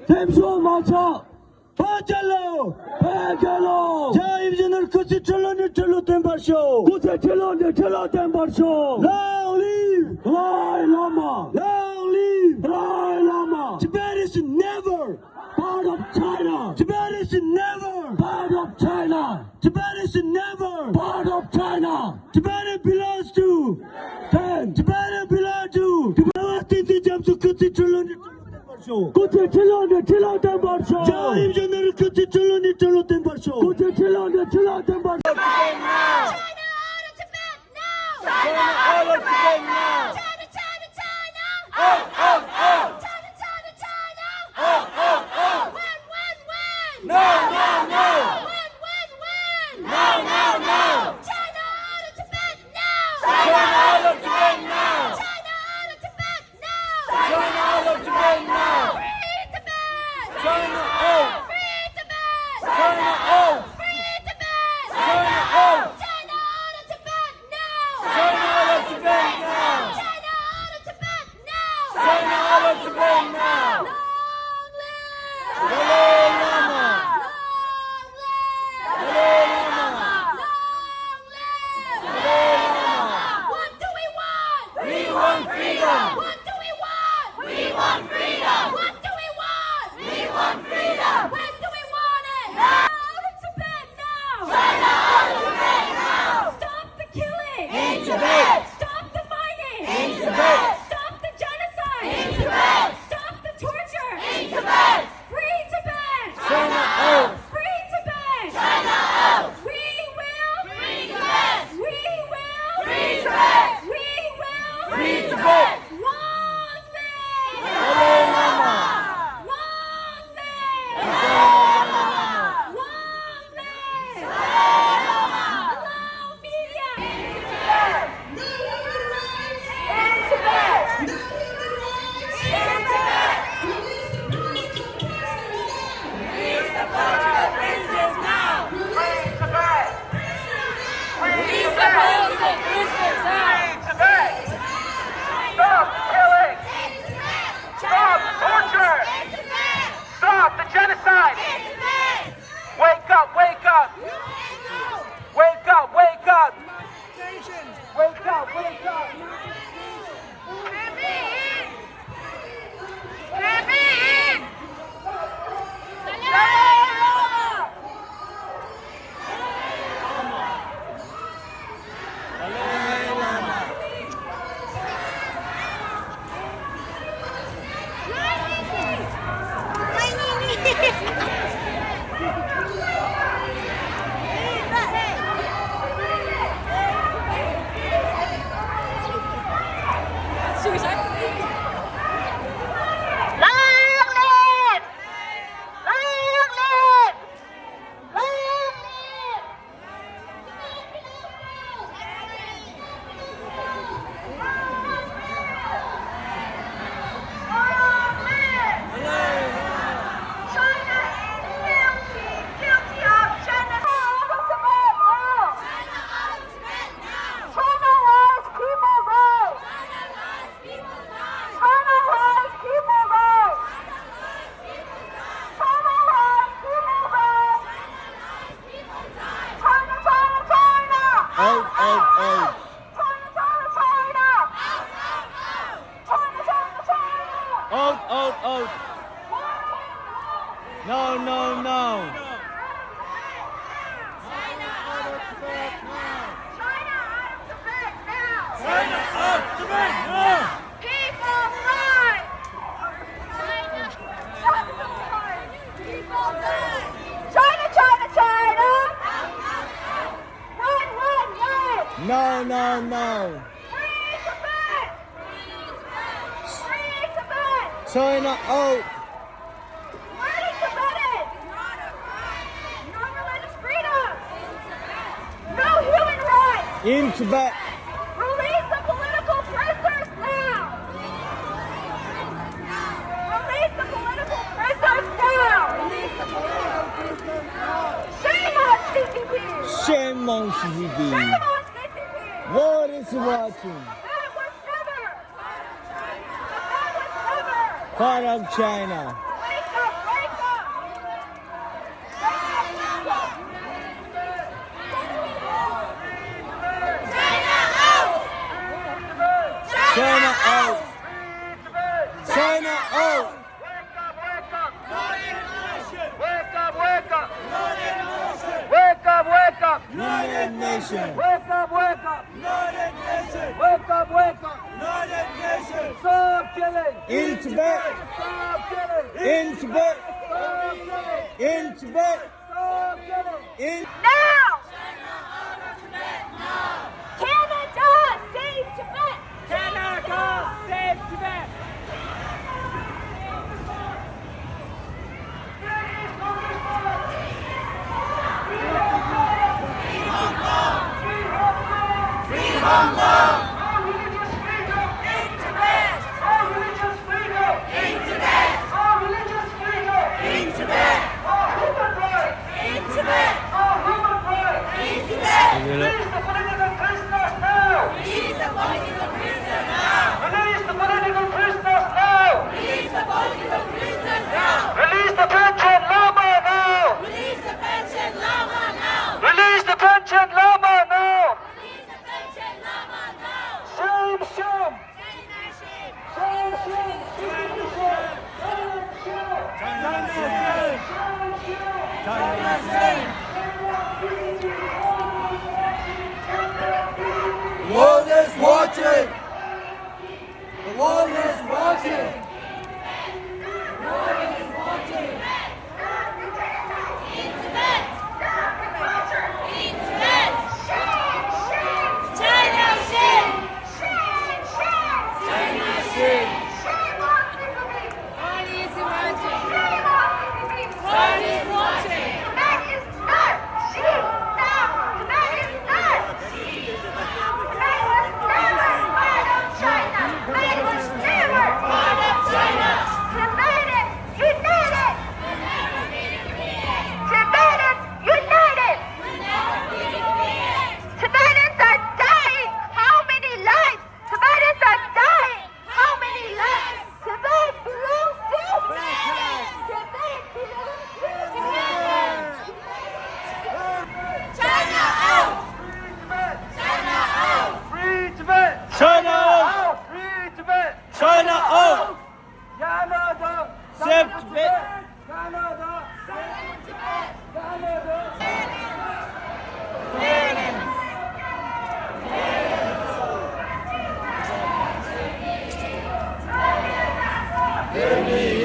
템쇼 마차 파잘로 파잘로 자임진을 끝이 텔로니 텔로 템바쇼 끝이 텔로니 텔로 템바쇼 Long live Dalai Lama Long live Dalai Lama Tibet is never part of China Tibet is never part of China Tibet is never part of China Tibet belongs to Tibet belongs to Tibet 점수 끝이 텔로니 Kote tilonde tiloten barsho. Jaim jeneri kote tilonde tiloten barsho. Kote tilonde tiloten barsho. China out of Tibet now! China out of Tibet now! China, China, China! Out, out, out! China, China, China! Out, out, out! When? No, no, no! When? No, no, no! China out of Tibet now! China out of Tibet now! China out of Tibet now! China out of Tibet now! Free Tibet! China out! Free Tibet! China out! Free Tibet! China out! China out of Tibet now! China out of Tibet now! China out of Tibet now! China out of Tibet now! Long live! Dalai Lama! Long live! Dalai Lama! Long live! Dalai Lama! What do we want? We want freedom! What do we want? We want freedom! What do we want? We want freedom! When do we want it? Now! Out of Tibet now! China out of Tibet now! Stop the killing! In Tibet! Stop the fighting! In Tibet! Stop the genocide! In Tibet! Stop the torture! In Tibet! Free Tibet! China out! Free Tibet! China out! We will Free Tibet! We will Free Tibet! We will Free Tibet! Long live! Dalai Lama! Long live! Dalai Lama! Long live! Allow media! No human rights! In Tibet! No human rights! In Tibet! Release the political prisoners now! Free Tibet! Release the political prisoners now! Free Tibet! Stop killing! Stop torture! Stop the genocide! Wake up! Wake up! Wake up! Wake up! Wake up! Wake up! Out, out, out. Out, out, out. No, no, no. China out, Tibet now. People die! People die! China, China, China! Run, run, run! No, no, no. Free Tibet! Free Tibet! China out. Free Tibet! No religious freedom! No human rights! In Tibet. Release the political prisoners now! Release the political prisoners now! Shame on CCP! Shame on CCP. Shame on CCP! World is watching. That was never! That was never! Part of China. Wake up! nation. Wake up, wake up. United Nations. Wake up, wake up. United Nations. Stop killing. In Tibet. Stop killing. In Tibet. Stop killing. In Tibet. Stop killing. In Now! Canada, save Tibet! Canada, save Tibet. Release the pension Lama now! Release the pension Lama now! Release the pension Lama now! Release the pension Lama now! Shame, shame! Shame, shame! The world is watching. The world is watching. In Tibet! In Tibet! China, shame! China, shame! What is watching? What is watching? Part of China! Will never be defeated! Tibetans are dying! How many lives? Tibetans are dying! How many lives? Tibet belongs to Tibet belongs to China out! China out! Free Tibet! China out. Free Tibet! China out. Canada! Save Tibet. Canada! Save Tibet! Canada! Give me